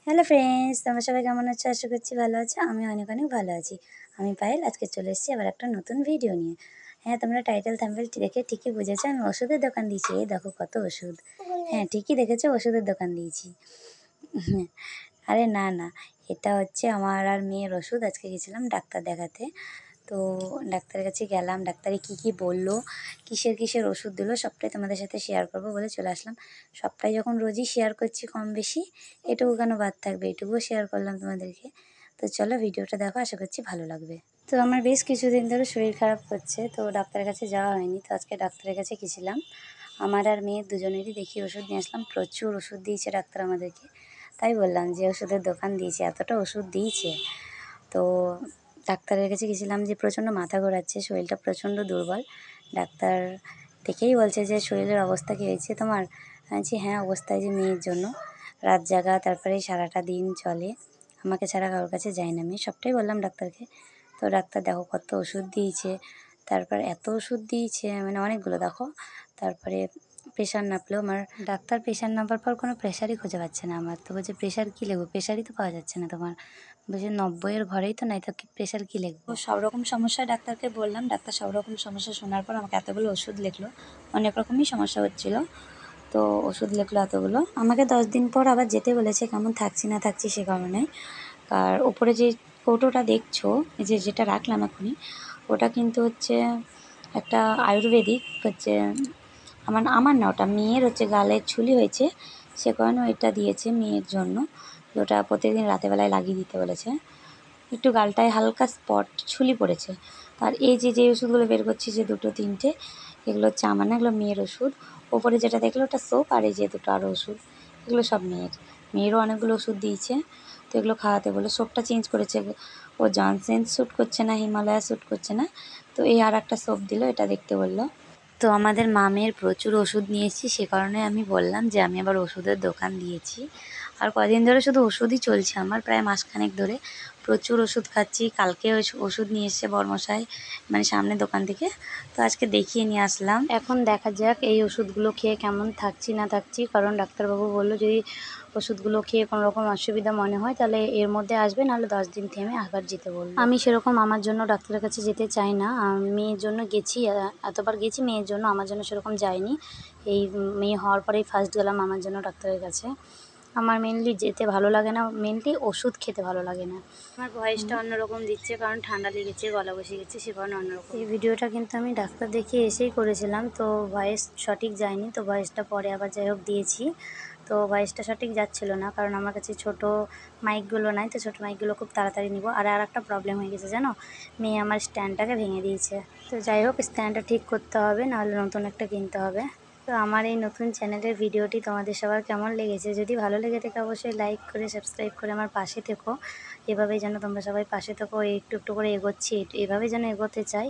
Hello friends, তোমরা সবাই কেমন আছো? আশা করছি ভালো আছো। আমি অনেক অনেক ভালো আছি। আমি পায়েল, আজকে চলে এসেছি আবার একটা নতুন ভিডিও নিয়ে। হ্যাঁ, তোমরা টাইটেল থাম্বনেল দেখে ঠিকই বুঝেছো আমি ওষুধের দোকান দিয়েছি। এই দেখো কত ওষুধ। হ্যাঁ, ঠিকই দেখেছো, ওষুধের দোকান দিয়েছি। আরে না না, এটা হচ্ছে আমার আর মেয়ের ওষুধ। আজকে গেছিলাম ডাক্তার দেখাতে। তো ডাক্তারের কাছে গেলাম, ডাক্তারে কী বললো, কিসের ওষুধ দিলো, সবটাই তোমাদের সাথে শেয়ার করবো বলে চলে আসলাম। সবটাই যখন রোজই শেয়ার করছি কম বেশি, এটুকু কেন বাদ থাকবে, এটুকুও শেয়ার করলাম তোমাদেরকে। তো চলো ভিডিওটা দেখো, আশা করছি ভালো লাগবে। তো আমার বেশ কিছুদিন ধরে শরীর খারাপ করছে, তো ডাক্তারের কাছে যাওয়া হয়নি। তো আজকে ডাক্তারের কাছে গেছিলাম, আমার আর মেয়ের দুজনেরই দেখি ওষুধ নিয়ে আসলাম। প্রচুর ওষুধ দিয়েছে ডাক্তার আমাদেরকে। তাই বললাম যে ওষুধের দোকান দিয়েছে, এতটা ওষুধ দিয়েছে। তো ডাক্তারের কাছে গেছিলাম যে প্রচণ্ড মাথা ঘোরাচ্ছে, শরীরটা প্রচণ্ড দুর্বল। ডাক্তার দেখেই বলছে যে শরীরের অবস্থা কী হয়েছে তোমার? বলছি হ্যাঁ, অবস্থায় যে মেয়ের জন্য রাত জাগা, তারপরে সারাটা দিন চলে, আমাকে ছাড়া কারোর কাছে যায় না। আমি সবটাই বললাম ডাক্তারকে। তো ডাক্তার দেখো কত ওষুধ দিয়েছে, তারপর এত ওষুধ দিয়েছে মানে অনেকগুলো দেখো। তারপরে প্রেশার নাপলেও আমার ডাক্তার প্রেশার নাপার পর কোনো প্রেশারই খুঁজে পাচ্ছে না আমার। তো বলছে প্রেশার কী লিখবো, প্রেশারই তো পাওয়া যাচ্ছে না তোমার। বলছে 90-এর ঘরেই তো নাই, তো প্রেশার কী লিখবো। সব রকম সমস্যা ডাক্তারকে বললাম। ডাক্তার সব রকম সমস্যা শোনার পর আমাকে এতগুলো ওষুধ লিখলো। অনেক রকমই সমস্যা হচ্ছিলো, তো ওষুধ লিখলো এতগুলো। আমাকে 10 দিন পর আবার যেতে বলেছে, কেমন থাকছি না থাকছি সে কারণে। আর ওপরে যে কৌটোটা দেখছো, এই যে যেটা রাখলাম এখনই, ওটা কিন্তু হচ্ছে একটা আয়ুর্বেদিক হচ্ছে। আমার না, ওটা মেয়ের হচ্ছে, গালের ছুলি হয়েছে সে কারণে ওইটা দিয়েছে মেয়ের জন্য। ওটা প্রত্যেকদিন রাতেরবেলায় লাগিয়ে দিতে বলেছে। একটু গালটায় হালকা স্পট ছুলি পড়েছে। আর এই যে ওষুধগুলো বের করছি, যে 2-3টে, এগুলো হচ্ছে আমার না, এগুলো মেয়ের ওষুধ। ওপরে যেটা দেখলো ওটা সোপ, আর এই যে দুটো আরও ওষুধ, এগুলো সব মেয়েরও অনেকগুলো ওষুধ দিয়েছে। তো এগুলো খাওয়াতে বলে। সোপটা চেঞ্জ করেছে, ও জনসেন্স শ্যুট করছে না, হিমালয়া শ্যুট করছে না, তো এই আর একটা সোপ দিল, এটা দেখতে বললো। তো আমাদের মামের প্রচুর ওষুধ নিয়েছি, সে কারণে আমি বললাম যে আমি আবার ওষুধের দোকান দিয়েছি। আর কদিন ধরে শুধু ওষুধই চলছে আমার, প্রায় মাসখানেক ধরে প্রচুর ওষুধ খাচ্ছি। কালকে ওষুধ নিয়ে এসছে বর্মশাই, মানে সামনের দোকান থেকে। তো আজকে দেখিয়ে নিয়ে আসলাম। এখন দেখা যাক এই ওষুধগুলো খেয়ে কেমন থাকছি না থাকছি, কারণ ডাক্তারবাবু বললো যদি ওষুধগুলো খেয়ে কোনো রকম অসুবিধা মনে হয় তাহলে এর মধ্যে আসবে, নাহলে 10 দিন থেমে আবার যেতে বললো। আমি সেরকম আমার জন্য ডাক্তারের কাছে যেতে চাই না। মেয়ের জন্য গেছি, এতবার গেছি মেয়ের জন্য, আমার জন্য সেরকম যাইনি। এই মেয়ে হওয়ার পরেই ফার্স্ট গেলাম আমার জন্য ডাক্তারের কাছে। আমার মেনলি যেতে ভালো লাগে না, মেনলি ওষুধ খেতে ভালো লাগে না। আমার ভয়েসটা অন্যরকম দিচ্ছে, কারণ ঠান্ডা লেগেছে, গলা বসে গেছে, সে কারণে অন্যরকম। এই ভিডিওটা কিন্তু আমি ডাক্তার দেখিয়ে এসেই করেছিলাম, তো ভয়েস সঠিক যায়নি। তো ভয়েসটা পরে আবার যাই হোক দিয়েছি। তো ভয়েসটা সঠিক যাচ্ছিলো না, কারণ আমার কাছে ছোট মাইকগুলো নাই। তো ছোটো মাইকগুলো খুব তাড়াতাড়ি নিব। আর একটা প্রবলেম হয়ে গেছে জানো, মেয়ে আমার স্ট্যান্ডটাকে ভেঙে দিয়েছে। তো যাই হোক, স্ট্যান্ডটা ঠিক করতে হবে, নাহলে নতুন একটা কিনতে হবে। তো আমার এই নতুন চ্যানেলের ভিডিওটি তোমাদের সবার কেমন লেগেছে? যদি ভালো লেগে থাকে অবশ্যই লাইক করে সাবস্ক্রাইব করে আমার পাশে থেকো। এভাবেই যেন তোমরা সবাই পাশে থেকো, একটু একটু করে এগোচ্ছি, এভাবেই যেন এগোতে চাই।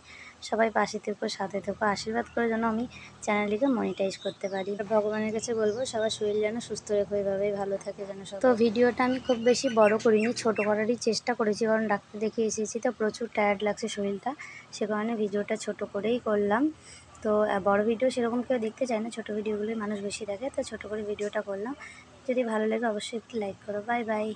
সবাই পাশে থেকো, সাথে থেকো, আশীর্বাদ করে যেন আমি চ্যানেলটিকে মনিটাইজ করতে পারি। ভগবানের কাছে বলবো সবার শরীর যেন সুস্থ রেখো, এভাবেই ভালো থাকে যেন সব। তো ভিডিওটা আমি খুব বেশি বড় করিনি, ছোটো করারই চেষ্টা করেছি, কারণ ডাক্তার দেখে এসেছি তো প্রচুর টায়ার্ড লাগছে শরীরটা, সে কারণে ভিডিওটা ছোট করেই করলাম। তো বড় ভিডিও সেরকম কেউ দেখতে চায় না, ছোটো ভিডিওগুলোই মানুষ বেশি দেখে, তো ছোটো করে ভিডিওটা করলাম। যদি ভালো লাগে অবশ্যই একটু লাইক করো। Bye bye.